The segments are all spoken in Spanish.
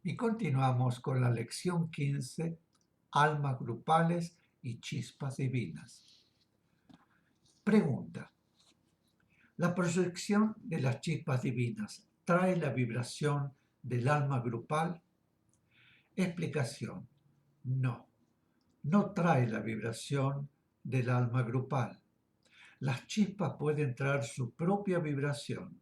Y continuamos con la lección 15, almas grupales y chispas divinas. Pregunta. ¿La proyección de las chispas divinas trae la vibración del alma grupal? Explicación. No, no trae la vibración del alma grupal. Las chispas pueden traer su propia vibración,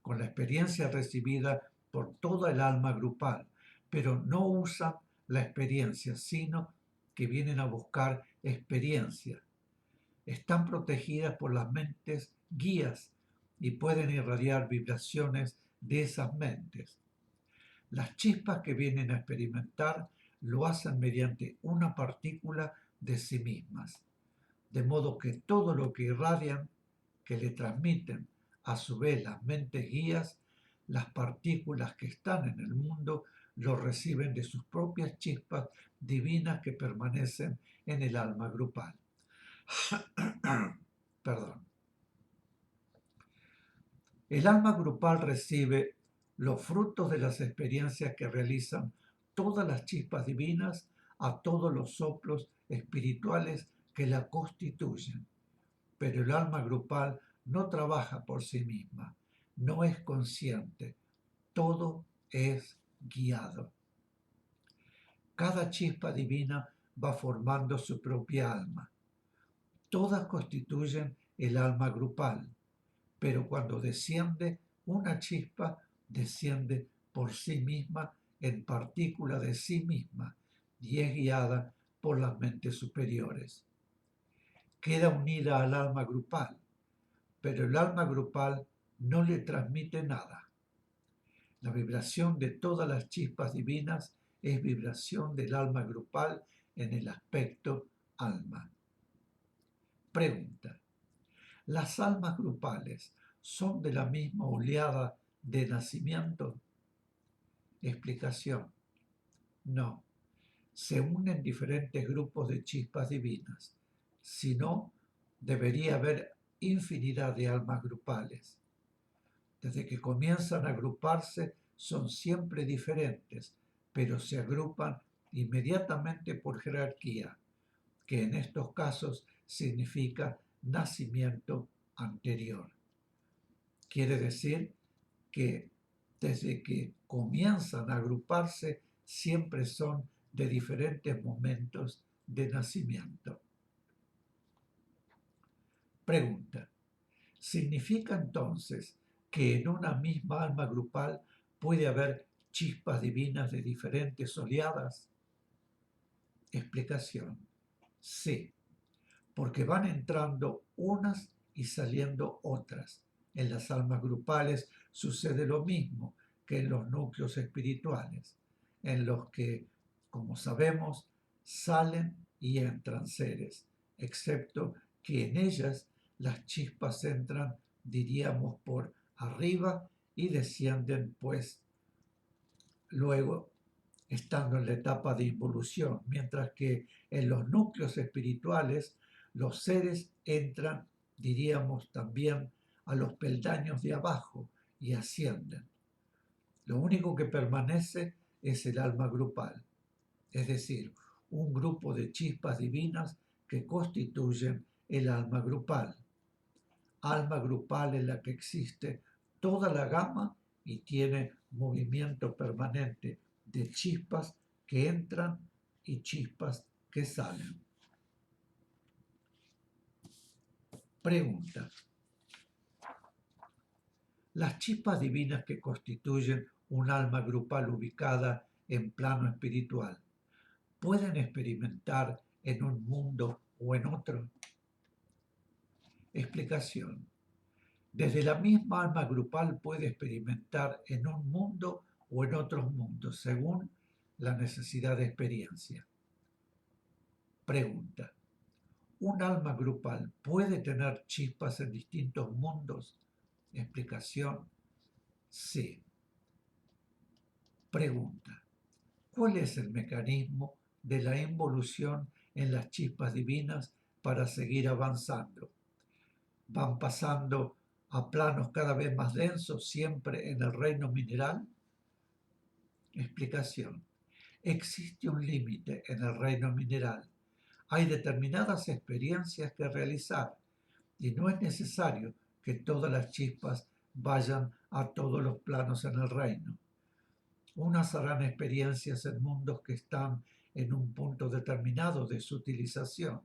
con la experiencia recibida por toda el alma grupal, pero no usan la experiencia, sino que vienen a buscar experiencia. Están protegidas por las mentes guías y pueden irradiar vibraciones de esas mentes. Las chispas que vienen a experimentar lo hacen mediante una partícula de sí mismas, de modo que todo lo que irradian, que le transmiten a su vez las mentes guías, las partículas que están en el mundo, lo reciben de sus propias chispas divinas que permanecen en el alma grupal. Perdón. El alma grupal recibe los frutos de las experiencias que realizan todas las chispas divinas a todos los soplos espirituales que la constituyen. Pero el alma grupal no trabaja por sí misma, no es consciente, todo es guiado. Cada chispa divina va formando su propia alma. Todas constituyen el alma grupal, pero cuando desciende una chispa, desciende por sí misma en partícula de sí misma y es guiada por las mentes superiores. Queda unida al alma grupal, pero el alma grupal no le transmite nada. La vibración de todas las chispas divinas es vibración del alma grupal en el aspecto alma. Pregunta. ¿Las almas grupales son de la misma oleada de nacimiento? Explicación. No. Se unen diferentes grupos de chispas divinas. Si no, debería haber infinidad de almas grupales. Desde que comienzan a agruparse son siempre diferentes, pero se agrupan inmediatamente por jerarquía, que en estos casos significa nacimiento anterior. Quiere decir que desde que comienzan a agruparse siempre son de diferentes momentos de nacimiento. Pregunta. ¿Significa entonces que en una misma alma grupal puede haber chispas divinas de diferentes oleadas? Explicación. Sí, porque van entrando unas y saliendo otras. En las almas grupales sucede lo mismo que en los núcleos espirituales, en los que, como sabemos, salen y entran seres, excepto que en ellas las chispas entran, diríamos, por arriba y descienden, pues, luego estando en la etapa de involución, mientras que en los núcleos espirituales los seres entran, diríamos también, a los peldaños de abajo y ascienden. Lo único que permanece es el alma grupal, es decir, un grupo de chispas divinas que constituyen el alma grupal. Alma grupal en la que existe toda la gama y tiene movimiento permanente de chispas que entran y chispas que salen. Pregunta. Las chispas divinas que constituyen un alma grupal ubicada en plano espiritual, ¿pueden experimentar en un mundo o en otro? Explicación. Desde la misma alma grupal puede experimentar en un mundo o en otros mundos, según la necesidad de experiencia. Pregunta. ¿Un alma grupal puede tener chispas en distintos mundos? Explicación. Sí. Pregunta. ¿Cuál es el mecanismo de la involución en las chispas divinas para seguir avanzando? ¿Van pasando a planos cada vez más densos siempre en el reino mineral? Explicación. Existe un límite en el reino mineral. Hay determinadas experiencias que realizar y no es necesario que todas las chispas vayan a todos los planos en el reino. Unas harán experiencias en mundos que están en un punto determinado de su utilización.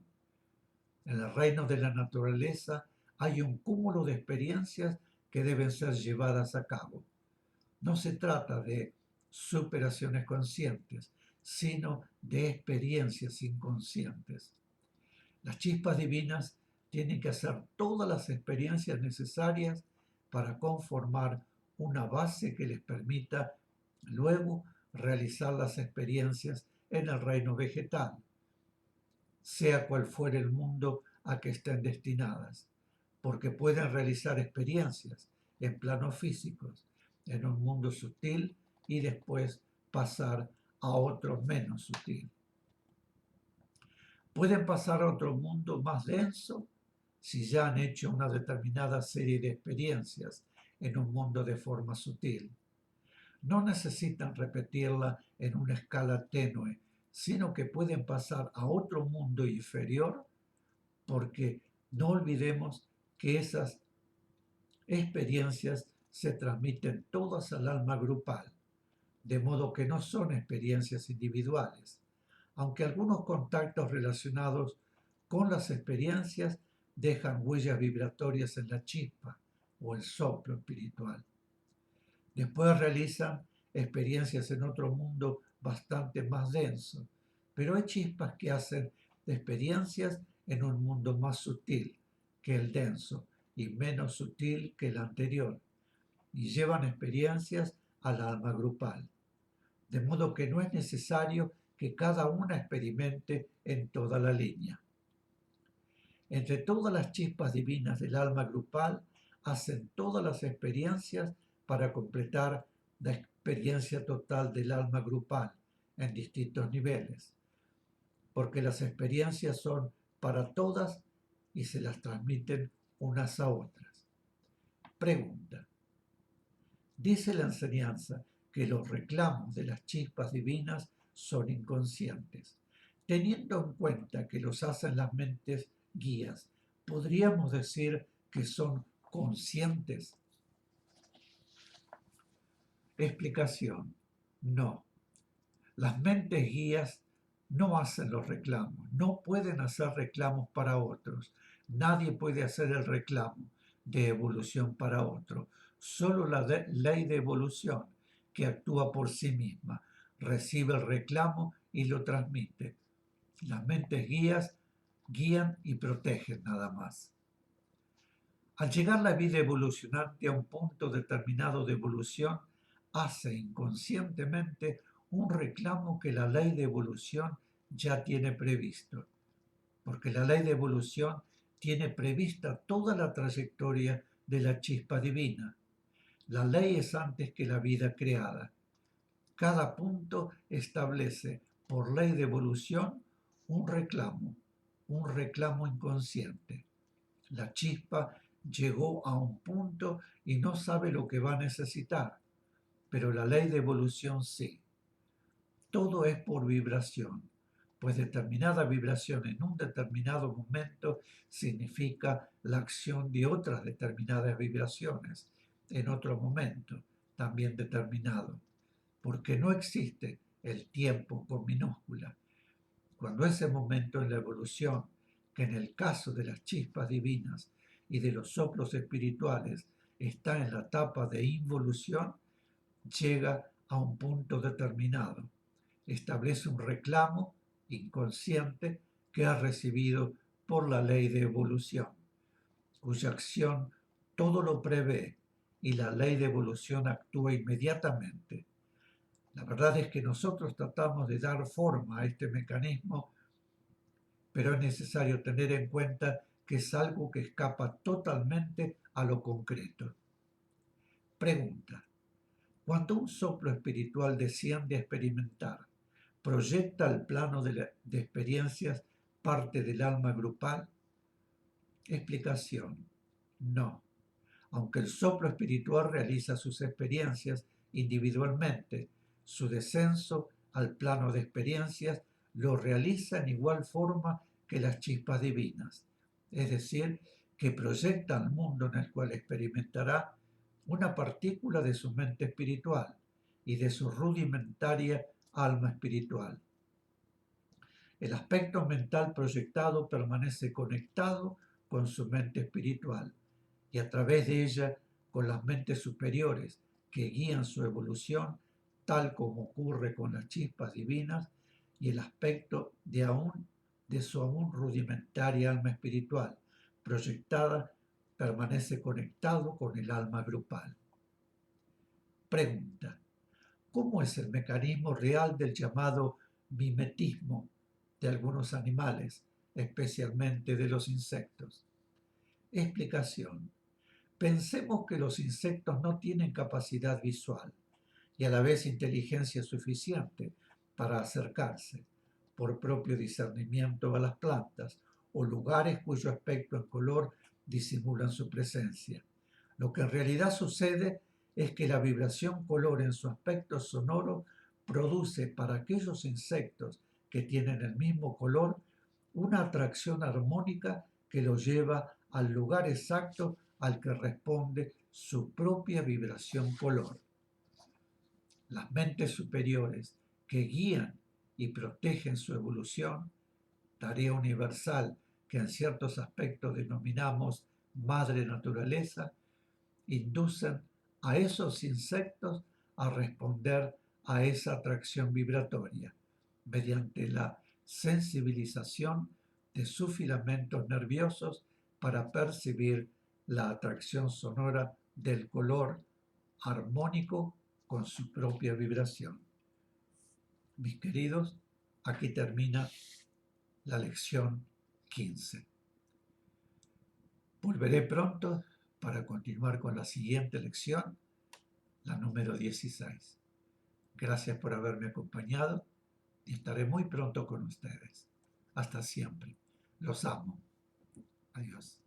En el reino de la naturaleza hay un cúmulo de experiencias que deben ser llevadas a cabo. No se trata de superaciones conscientes, sino de experiencias inconscientes. Las chispas divinas tienen que hacer todas las experiencias necesarias para conformar una base que les permita luego realizar las experiencias en el reino vegetal, sea cual fuere el mundo a que estén destinadas, porque pueden realizar experiencias en planos físicos, en un mundo sutil y después pasar a otro menos sutil. Pueden pasar a otro mundo más denso si ya han hecho una determinada serie de experiencias en un mundo de forma sutil. No necesitan repetirla en una escala tenue, sino que pueden pasar a otro mundo inferior, porque no olvidemos que esas experiencias se transmiten todas al alma grupal, de modo que no son experiencias individuales, aunque algunos contactos relacionados con las experiencias dejan huellas vibratorias en la chispa o el soplo espiritual. Después realizan experiencias en otro mundo bastante más denso, pero hay chispas que hacen experiencias en un mundo más sutil que el denso y menos sutil que el anterior, y llevan experiencias al alma grupal, de modo que no es necesario que cada una experimente en toda la línea. Entre todas las chispas divinas del alma grupal hacen todas las experiencias para completar la experiencia total del alma grupal en distintos niveles, porque las experiencias son para todas y se las transmiten unas a otras. Pregunta. Dice la enseñanza que los reclamos de las chispas divinas son inconscientes. Teniendo en cuenta que los hacen las mentes guías, ¿podríamos decir que son conscientes? Explicación. No. Las mentes guías no hacen los reclamos, no pueden hacer reclamos para otros. Nadie puede hacer el reclamo de evolución para otro. Solo la ley de evolución, que actúa por sí misma, recibe el reclamo y lo transmite. Las mentes guías guían y protegen nada más. Al llegar la vida evolucionante a un punto determinado de evolución, hace inconscientemente un reclamo que la ley de evolución ya tiene previsto, porque la ley de evolución tiene prevista toda la trayectoria de la chispa divina. La ley es antes que la vida creada. Cada punto establece, por ley de evolución, un reclamo inconsciente. La chispa llegó a un punto y no sabe lo que va a necesitar, pero la ley de evolución sí. Todo es por vibración, pues determinada vibración en un determinado momento significa la acción de otras determinadas vibraciones en otro momento, también determinado, porque no existe el tiempo con minúscula. Cuando ese momento en la evolución, que en el caso de las chispas divinas y de los soplos espirituales está en la etapa de involución, llega a un punto determinado. Establece un reclamo inconsciente que ha recibido por la ley de evolución, cuya acción todo lo prevé y la ley de evolución actúa inmediatamente. La verdad es que nosotros tratamos de dar forma a este mecanismo, pero es necesario tener en cuenta que es algo que escapa totalmente a lo concreto. Pregunta. Cuando un soplo espiritual desciende a experimentar, ¿proyecta al plano de experiencias parte del alma grupal? Explicación. No. Aunque el soplo espiritual realiza sus experiencias individualmente, su descenso al plano de experiencias lo realiza en igual forma que las chispas divinas, es decir, que proyecta al mundo en el cual experimentará una partícula de su mente espiritual y de su rudimentaria alma espiritual. El aspecto mental proyectado permanece conectado con su mente espiritual y a través de ella con las mentes superiores que guían su evolución, tal como ocurre con las chispas divinas y el aspecto de su aún rudimentaria alma espiritual proyectada permanece conectado con el alma grupal. Pregunta: ¿cómo es el mecanismo real del llamado mimetismo de algunos animales, especialmente de los insectos? Explicación: pensemos que los insectos no tienen capacidad visual y a la vez inteligencia suficiente para acercarse por propio discernimiento a las plantas o lugares cuyo aspecto en color disimulan su presencia. Lo que en realidad sucede es que la vibración color en su aspecto sonoro produce para aquellos insectos que tienen el mismo color una atracción armónica que los lleva al lugar exacto al que responde su propia vibración color. Las mentes superiores que guían y protegen su evolución, tarea universal que en ciertos aspectos denominamos madre naturaleza, inducen a esos insectos a responder a esa atracción vibratoria mediante la sensibilización de sus filamentos nerviosos para percibir la atracción sonora del color armónico con su propia vibración. Mis queridos, aquí termina la lección 15. Volveré pronto para continuar con la siguiente lección, la número 16. Gracias por haberme acompañado y estaré muy pronto con ustedes. Hasta siempre. Los amo. Adiós.